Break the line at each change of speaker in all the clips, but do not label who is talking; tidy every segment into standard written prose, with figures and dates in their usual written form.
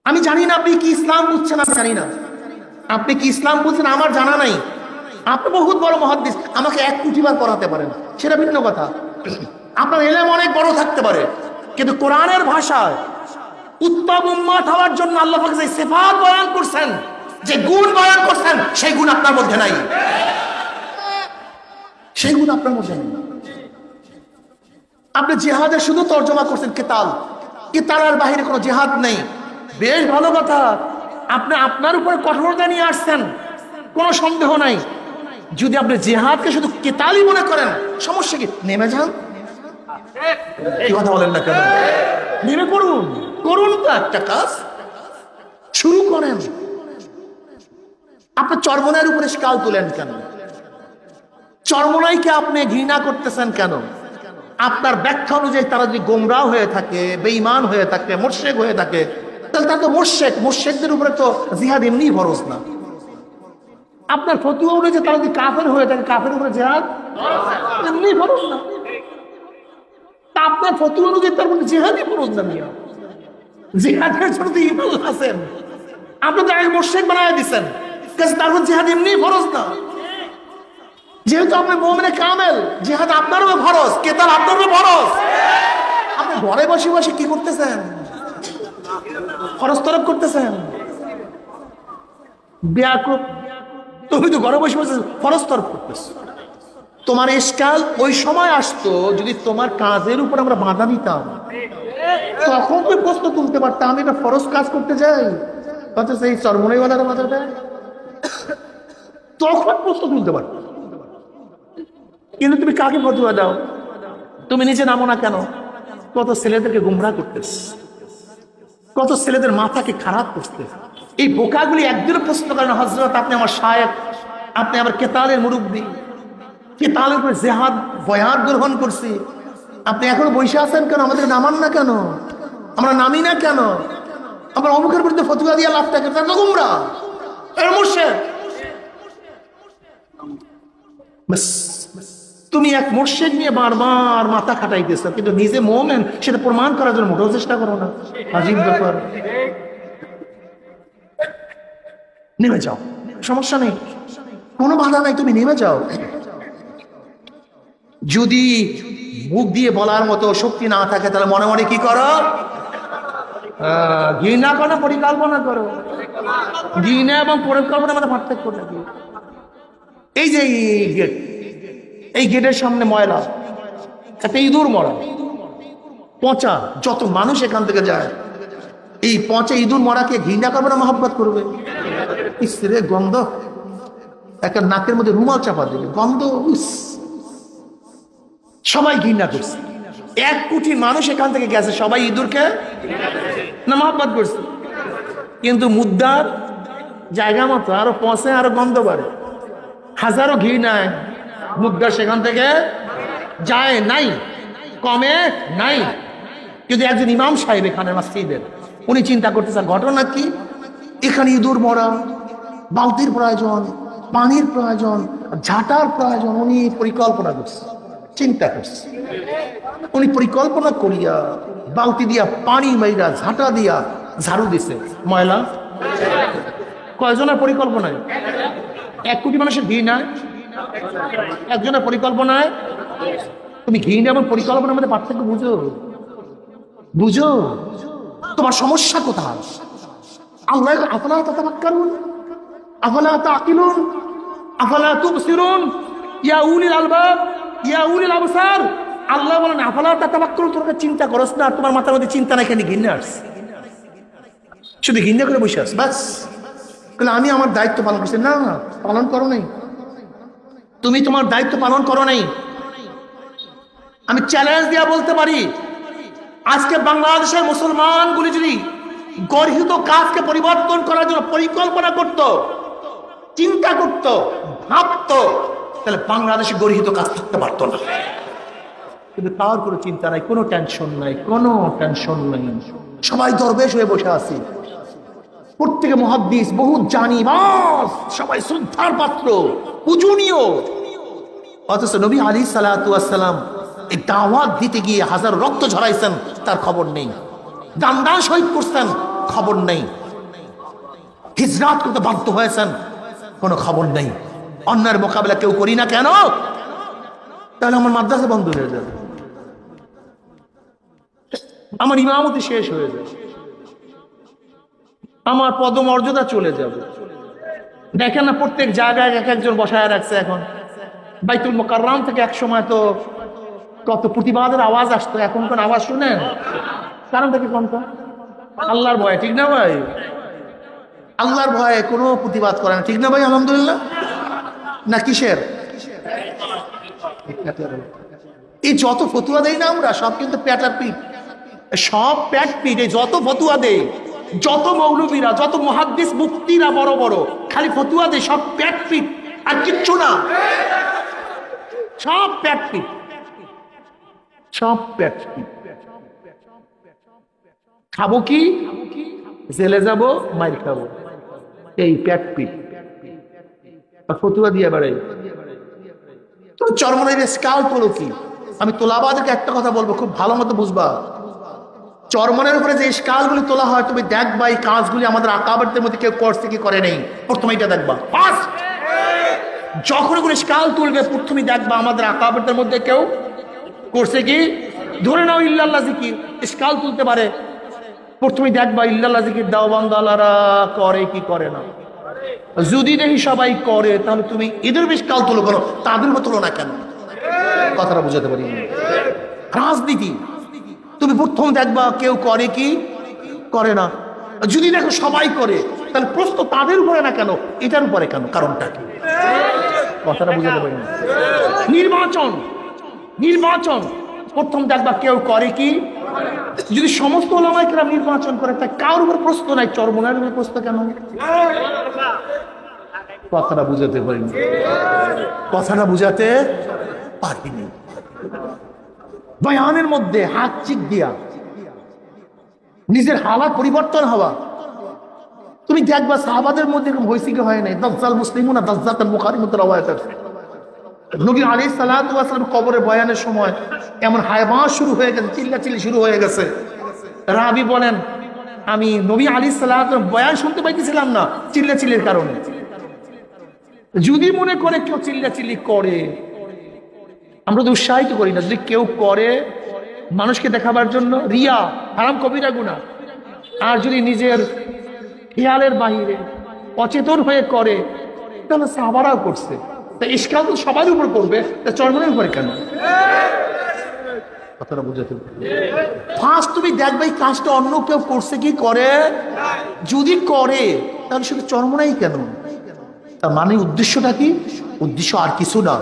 আমি জানি না আপনি কি ইসলাম বুঝছেন, আমি জানি না আপনি কি ইসলাম বুঝছেন, আমার জানা নাই। আপনি বহুত বড় মুহাদ্দিস, আমাকে 1 কোটি বার পড়াতে পারেন, সেটা ভিন্ন কথা। আপনার এলেম অনেক বড় থাকতে পারে, কিন্তু কোরআনের ভাষায় উত্তম উম্মত হওয়ার জন্য আল্লাহ পাক যে সিফাত বয়ান করছেন, যে গুণ বয়ান করছেন, সেই গুণ আপনার মধ্যে নাই, সেই গুণ আপনার মধ্যে নেই। আপনি জিহাদের শুধু তর্জমা করছেন কেতাল, কেতালের বাহিরে কোনো জিহাদ নেই। বেশ ভালো কথা, আপনি আপনার উপরে কঠোরতা নিয়ে আসছেন, কোনো সন্দেহ নাই। যদি আপনি জিহাদকে শুধু কেতালই মনে করেন, সমস্যা কি? নেমে যান। এই কথা বলেন না কেন? নেমে পড়ুন, করুন তো একটা কাজ, শুরু করেন। আপনি চরমনাইয়ের উপরে স্কাল তুলেন কেন? চরমনাইকে আপনি ঘৃণা করতেছেন কেন? আপনার ব্যাখ্যা অনুযায়ী তারা যদি গোমরাহ হয়ে থাকে, বেঈমান হয়ে থাকে, মুশরিক হয়ে থাকে, তাহলে তারা তো মুশরিক। মুশরিকদের উপরে তো জিহাদ এমনি ফরজ না। আপনার ফতোয়া অনুযায়ী তারা যদি কাফের হয়ে থাকে, কাফের উপরে জিহাদ এমনি ফরজ না। তা আপনার ফতোয়া অনুযায়ী তার মধ্যে জিহাদই ফরজ না। মিয়া, জিহাদের জন্য তো ইমান আছেন, আপনি তো আগে মুশরিক বানায় দিচ্ছেন, তারপর জিহাদ এমনি ফরজ না। যেহেতু আপনি মুমিনে কামেল, জিহাদ আপনারও ফরজ, কেতাল আপনারও ফরজ। আপনি ঘরে বসে বসে কি করতেছেন? ফরজ তরফ করতেছেন। বেয়াকুব, তুমি তো ঘরে বসে বসে ফরজ তরফ করতেছ। তোমার ইশকাল ওই সময় আসতো যদি তোমার কাজের উপর আমরা বাধা দিতাম, তখন তুমি প্রশ্ন তুলতে পারতাম, আমি এটা ফরজ কাজ করতে যাই, অথচ এই চরমনাইওয়ালার বাধা দেয়, তখন প্রশ্ন তুলতে পারতাম। কিন্তু তুমি কাকে ফতোয়া দাও? তুমি নিজে নামো না কেন? কত ছেলেদেরকে গুমরাহ করতেছ, কত ছেলেদের মাথাকে খারাপ করতে। এই বোকাগুলি একদিনও প্রশ্ন করেন, হযরত আপনি আমার শায়েখ, আপনি আমার কেতালের মুরব্বী, কেতালের উপরে জিহাদ বয়ান গ্রহণ করছি, আপনি এখনো বসে আছেন কেন? আমাদের নামান না কেন? আমরা নামি না কেন? আমরা অমুকের বিরুদ্ধে ফতোয়া দিয়ে লাভ থাকে, তার গুমরাহ, এর মুশরিক। তুমি এক মুশরিক নিয়ে বারবার মাথা খাটাইতেছ, কিন্তু নিজে মুমিন সেটা প্রমাণ করার জন্য মোটেও চেষ্টা করো না। আজীব ব্যাপার। নেমে যাও, সমস্যা নেই, কোনো বাধা নাই, তুমি নেমে যাও। যদি মুখ দিয়ে বলার মতো শক্তি না থাকে, তাহলে মনে মনে কি করো? ঘৃণা করো, পরিকল্পনা করো। ঘৃণা এবং পরিকল্পনার মধ্যে পার্থক্য থাকে। এই যে গেট, এই গেটের সামনে ময়লা, একটা ইঁদুর মরা, পচা, যত মানুষ এখান থেকে যায়, এই পচা ইঁদুর মরাকে ঘৃণা করবে না মহব্বত করবে? ইসরে গন্ধ, একটা নাকের মধ্যে রুমাল চাপা দেবে, গন্ধ, সবাই ঘৃণা করছে। 1 কোটি মানুষ এখান থেকে গেছে, সবাই ইঁদুরকে না মহব্বত করছে। কিন্তু মুদ্রার জায়গা মতো আরো পচে, আরো গন্ধ বাড়ে, হাজারো ঘৃণায় মুদ্রা সেখান থেকে যায় নাই, কমে নাই। কিন্তু একজন ইমাম সাহেব এখানে মসজিদের, উনি চিন্তা করতেছেন ঘটনা কি, এখানে ইঁদুর মরা, বালতির প্রয়োজন, পানির প্রয়োজন, ঝাঁটার প্রয়োজন। উনি পরিকল্পনা করছে, চিন্তা করছে। উনি পরিকল্পনা করিয়া বালতি দিয়া পানি মাইরা, ঝাঁটা দিয়া ঝাড়ু দিছে, ময়লা। কয়জনের পরিকল্পনায়? 1 কোটি মানুষের ঘৃণায়, একজনের পরিকল্পনায়। তুমি ঘৃণা এবং পরিকল্পনার মধ্যে পার্থক্য বুঝো? বুঝো তোমার সমস্যা কোথায়? আল্লাহ আফালা তাতাফাক্কারুন, আফালা তাকিলুন, আফালা তুবসিরুন, ইয়া উলিল আলবাব, ইয়া উলিল আবসার। আল্লাহ বলেন আফালা তাতাফাক্কারুন, তোমরা চিন্তা করছ না? তোমার মাথার মধ্যে চিন্তা নাই, কেন ঘৃণা আসছে? শুধু ঘৃণা করে বসে আস, বাস। আমি আমার দায়িত্ব পালন করছি না, পালন করো নাই। তুমি তোমার দায়িত্ব পালন করো নাই। আমি চ্যালেঞ্জ দিয়া বলতে পারি, আজকে বাংলাদেশের মুসলমানগুলি যদি গর্হিত কাজকে পরিবর্তন করার জন্য পরিকল্পনা করত, চিন্তা করত, ভাবত, তাহলে বাংলাদেশে গর্হিত কাজ থাকতে পারতো না। কিন্তু তার কোনো চিন্তা নাই, কোনো টেনশন নাই, কোনো টেনশন নাই। সবাই দরবেশ হয়ে বসে আছি, প্রত্যেকে মুহাদ্দিস, বহুত জানি, বাস, সবাই শ্রদ্ধার পাত্র, পূজনীয়। অথচ নবী আলাইহিস সালাতু ওয়াস সালাম এই দাওয়াত দিতে গিয়ে হাজার রক্ত ঝরাইছেন, তার খবর নেই। দান দান শহীদ করছেন, খবর নেই। হিজরাত করতে বাধ্য হয়েছেন, কোনো খবর নেই। অন্যের মোকাবেলা কেউ করি না কেন? তাহলে আমার মাদ্রাসা বন্ধ হয়ে যাবে, আমার ইমামতি শেষ হয়ে যাবে, আমার পদমর্যাদা চলে যাবে। দেখেন না প্রত্যেক জায়গায় এক একজন বসায় রাখছে। এখন বাইতুল মুকাররম থেকে এক সময় তো কত প্রতিবাদের আওয়াজ আসতো, এখন কোন আওয়াজ শুনেন? কারণটা কি কোনটা? আল্লাহর ভয়ে, ঠিক না ভাই? আল্লাহর ভয়ে কোনো প্রতিবাদ করে না, ঠিক না ভাই? আলহামদুলিল্লাহ। না কিসের? এই যত ফতুয়া দেই না আমরা, সব কিন্তু প্যাটার পিট, সব প্যাট পিট। এই যত ফতুয়া দেয়, যত মৌলবীরা, যত মুহাদ্দিস মুফতিরা বড় বড় খালি ফতুয়া দেয়, সব প্যাট পিট আর কিচ্ছু না। সব প্যাট পিট, সব প্যাট পিট। খাবো কি? জেলে যাব, মাইর খাবো, এই প্যাট পিট আর ফতুয়া দিয়ে বেড়াই। তুমি চরমনের স্কাল তোলো কি? আমি তোলাবাদেরকে একটা কথা বলবো, খুব ভালো মতো বুঝবা। চরমনের উপরে যে স্কালগুলি তোলা হয়, তুমি দেখবা এই কাজগুলি আমাদের আকাবারদের মধ্যে কেউ করছে কি করে নেই। প্রথমে এটা দেখবা। ফার্স্ট যখন কোনো স্কাল তুলবে, প্রথমে দেখবা আমাদের আকাবারদের মধ্যে কেউ করছে কি। ধরে নাও ইল্লাল্লাহ জিকির স্কাল তুলতে পারে, প্রথমে দেখবা ইল্লাল্লাহ জিকির দেওবন্দালারা করে কি করে না। যদি দেখি সবাই করে, তাহলে তুমি এদের বেশ কাল তুলো কেন, তাদের তুলো না কেন? কথাটা বুঝাতে পারি। রাজনীতি তুমি প্রথম দেখবা কেউ করে কি করে না। যদি দেখো সবাই করে, তাহলে প্রশ্ন তাদের উপরে না কেন, এটার উপরে কেন? কারণটা কি? কথাটা বুঝাতে পারি। নির্বাচন, নির্বাচন প্রথম দেখবা কেউ করে কি। যদি সমস্ত ওলামায়ে কেরাম নির্বাচন করে, তাই কারোর উপর প্রশ্ন নাই, চরমনের উপর প্রশ্ন কেন? কথাটা বুঝাতে পারিনি, কথাটা বুঝাতে পারিনি। বয়ানের মধ্যে হাত চিক দিয়া নিজের হালাত পরিবর্তন হওয়া। তুমি দেখবা সাহাবাদের মধ্যে এরকম হয়েছে কি হয় নাই? দাজ্জাল মুসলিমুনা দাজ্জাতাল বুখারীর মধ্যে রওয়ায়াত আছে, নবী আলাইহিস সালাতু ওয়াস সালাম কবরে বয়ানের সময় এমন হায়বাস শুরু হয়ে গেছে, চিল্লাচিল্লি শুরু হয়ে গেছে। রাবি বলেন, আমি নবী আলাইহিস সালাতু বয়ান শুনতে পাইতেছিলাম না চিল্লাচিল্লির কারণে। যদি মনে করে কেউ চিল্লাচিল্লি করে, আমরা তো উৎসাহিত করি না। যদি কেউ করে মানুষকে দেখাবার জন্য, রিয়া হারাম কবিরা গুনাহ। আর যদি নিজের খেয়ালের বাহিরে অচেতন হয়ে করে, তাহলে সাহাবারাও করছে, তা ইশকাল তো সবার উপর করবে, তা চরমনের উপরে কেন? কথাটা বুঝাতে ফার্স্ট তুমি দেখবে এই কাজটা অন্য কেউ করছে কি করে। যদি করে, তাহলে শুধু চরমনাই কেন? তার মানে উদ্দেশ্যটা কি? উদ্দেশ্য আর কিছু না।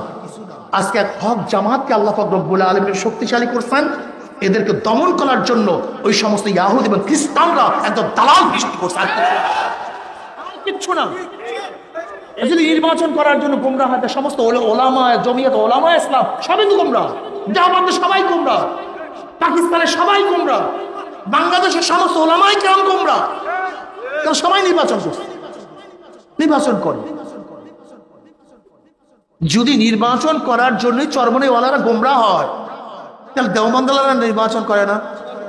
আজকে এক হক জামাতকে আল্লাহ পাক রব্বুল আলামিন শক্তিশালী করছেন, এদেরকে দমন করার জন্য ওই সমস্ত ইয়াহুদ এবং খ্রিস্টানরা একদম দালাল সৃষ্টি করছে, কিচ্ছু না। যদি নির্বাচন করার জন্য গোমরাহ হয়, সমস্ত ওলামা জমিয়ত ওলামা ইসলাম সবাই তো গোমরাহ, দেওবন্দের সবাই গোমরাহ, পাকিস্তানের সবাই গোমরাহ, বাংলাদেশের সমস্ত ওলামাই কেমন গোমরাহ, কারণ সবাই নির্বাচন করছে, নির্বাচন করে। যদি নির্বাচন করার জন্যই চরমনাইওয়ালারা গোমরাহ হয়, তাহলে দেওবন্দওয়ালারা নির্বাচন করে না।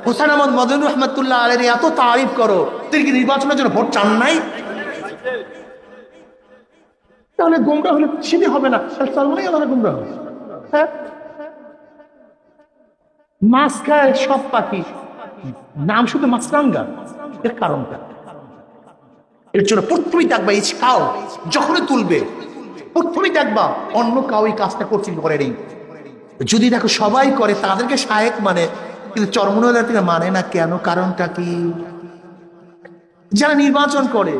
হোসেন আহমদ মদনী রহমতুল্লাহ আলাইহি এত তারিফ করো, তিনি কি নির্বাচনের জন্য ভোট চান নাই? তাহলে গোমরাহ হলে সেটি হবে না, তাহলে চরমনাইওয়ালারা গোমরাহ হবে। হ্যাঁ, মাছ খায় সব পাখি, নাম শুধু মাছরাঙ্গা, এর কারণটা। এর জন্য প্রথমেই দেখবা এই কাউ যখনই তুলবে, প্রথমেই দেখবা অন্য কাউ এই কাজটা করছিল করে নেই। যদি দেখো সবাই করে, তাদেরকে শায়েক মানে, কিন্তু চরমনাইওয়ালা থেকে মানে না কেন? কারণটা কি? যারা নির্বাচন করে,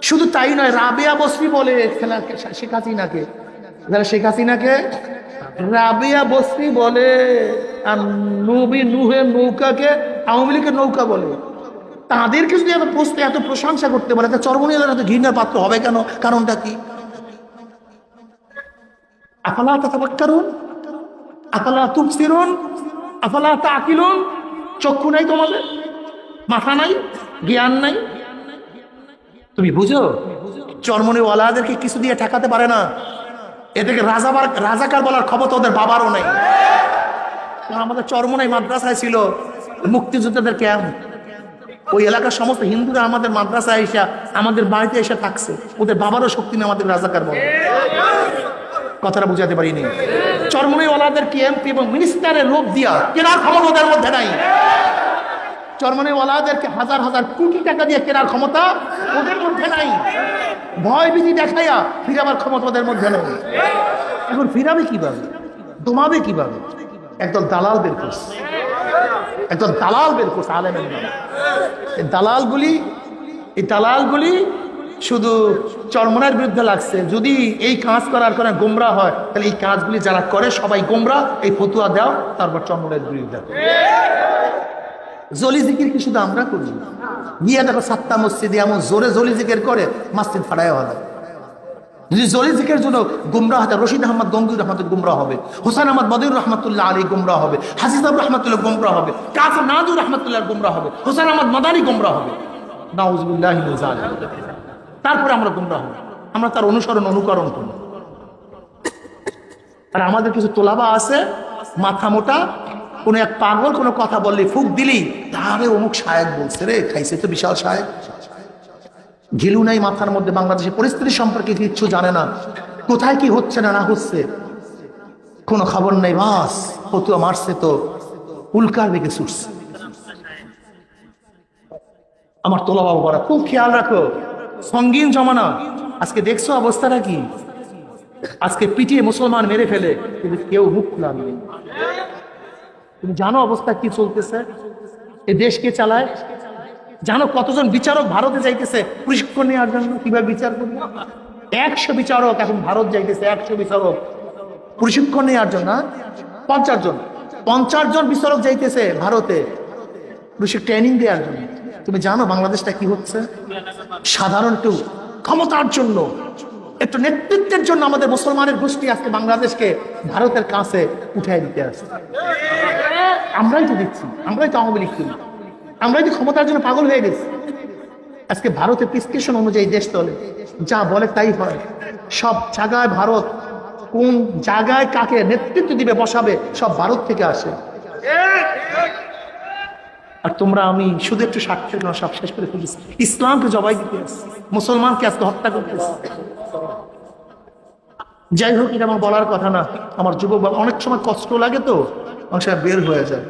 শুধু তাই নয়, রাবেয়া বসরি বলে শেখ হাসিনাকে, যারা শেখ হাসিনাকে রাবেয়া বসরি বলে, আর নবী নুহের নৌকাকে আওয়ামী লীগের নৌকা বলে। তাদেরকে যদি এত প্রশংসা করতে পারে, তা চরমনাইওয়ালারা এত ঘৃণার পাত্র হবে কেন? কারণটা কি? আফালা তাতাফাক্কারুন, আফালা তুবসিরুন, আফালা তাকিলুন। চক্ষু নাই তোমাদের, মাথা নাই, জ্ঞান নাই, তুমি বুঝো? চরমনাইওয়ালাদেরকে কিছু দিয়ে ঠেকাতে পারে না। এদেরকে রাজাকার বলার ক্ষমতা ওদের বাবারও নাই। আমাদের চরমনাই মাদ্রাসায় ছিল মুক্তিযোদ্ধাদের ক্যাম্প, ওই এলাকার সমস্ত হিন্দুরা আমাদের মাদ্রাসায় এসে আমাদের বাড়িতে এসে থাকছে, ওদের বাবারও শক্তি নেই আমাদের রাজাকার বলে। কথাটা বুঝাতে পারিনি। চরমনাইওয়ালাদেরকে এমপি এবং মিনিস্টারের লোভ দিয়া কেনার ক্ষমতা ওদের মধ্যে নাই। চরমনাইওয়ালাদেরকে হাজার হাজার কোটি টাকা দিয়ে কেনার ক্ষমতা ওদের মধ্যে নাই। ভয় ভীতি দেখাইয়া ফিরাবার ক্ষমতা ওদের মধ্যে নেই। এখন ফিরাবে কিভাবে, দমাবে কিভাবে? একদল দালাল বের করছে, একদল দালাল বের করছে আলেমের নামে। এই দালালগুলি শুধু চরমনার বিরুদ্ধে লাগছে। যদি এই কাজ করার কারণে গোমরাহ হয়, তাহলে এই কাজগুলি যারা করে সবাই গোমরাহ, এই ফতুয়া দাও, তারপর চরমনার বিরুদ্ধে। জলি জিকির কি শুধু আমরা করি? গিয়ে দেখো সাত্তা মসজিদে এমন জোরে জলি জিকির করে মসজিদ ফাটায় হলো। যদি জলি জিকের জন্য গুমরাহ হয়, রশিদ আহমদ গঙ্গুর রহমতুল গুমরাহ হবে, হোসেন আহমদ বদিউর রহমতুল্লাহ আলী গুমরাহ হবে, হাসিজাব রহমতুল্লাহ গুমরাহ হবে, কাসিম নাজুর রহমতুল্লাহ গুমরাহ হবে, হোসেন আহমদ মাদানী গুমরাহ হবে। নাউজুবিল্লাহি মিন যালিক। তারপরে আমরা গুমরাহ হব, আমরা তার অনুসরণ অনুকরণ করব। আর আমাদের কিছু তোলাবা আছে মাথা মোটা, কোনো এক পাগল কোনো কথা বললে ফুক দিলি, তাহলে অমুক শায়েক বলছে রে, খাইছে তো বিশাল শায়েক। ঘিলু নাই মাথার মধ্যে, বাংলাদেশের পরিস্থিতি সম্পর্কে কিচ্ছু জানে না, কোথায় কি হচ্ছে না না হচ্ছে কোনো খবর নেই। বাস ফতুয়া মারছে তো উল্কার দিকে ছুটছে। আমার তোলা বাবারা খুব খেয়াল রাখো, সঙ্গীন জমানা। আজকে দেখছো অবস্থাটা কি? আজকে পিটিয়ে মুসলমান মেরে ফেলে, কিন্তু কেউ মুখ খুলাবে। তুমি জানো অবস্থা কি চলতেছে? এই দেশ কে চালায়? জানো কতজন বিচারক ভারতে যাইতেছে প্রশিক্ষণ নেওয়ার জন্য কিভাবে বিচার করবে? 100 বিচারক এখন ভারত যাইতেছে, 100 বিচারক প্রশিক্ষণ নেওয়ার জন্য। 50 জন বিচারক যাইতেছে ভারতে ট্রেনিং দেওয়ার জন্য। তুমি জানো বাংলাদেশটা কি হচ্ছে? সাধারণ একটু ক্ষমতার জন্য, একটু নেতৃত্বের জন্য আমাদের মুসলমানের গোষ্ঠী আজকে বাংলাদেশকে ভারতের কাছে উঠাই দিতে আসে। আমরাই তো দিচ্ছি, আমরাই তো আওয়ামী লীগ করি, আমরাই তো ক্ষমতার জন্য পাগল হয়ে গেছি। আজকে ভারতের প্রেসক্রিপশন অনুযায়ী দেশ চলে, যা বলে তাই হয়। সব জায়গায় ভারত কোন জায়গায় কাকে নেতৃত্ব দিবে বসাবে সব ভারত থেকে আসে। আর তোমরা আমি শুধু একটু সাক্ষী না, সব শেষ করে ফেলেছি। ইসলামকে জবাই দিতে আসছি, মুসলমানকে আজকে হত্যা করতেছি। যাই হোক, এটা আমার বলার কথা না। আমার যুবক অনেক সময় কষ্ট লাগে তো, অনেক সময় বের হয়ে যায়।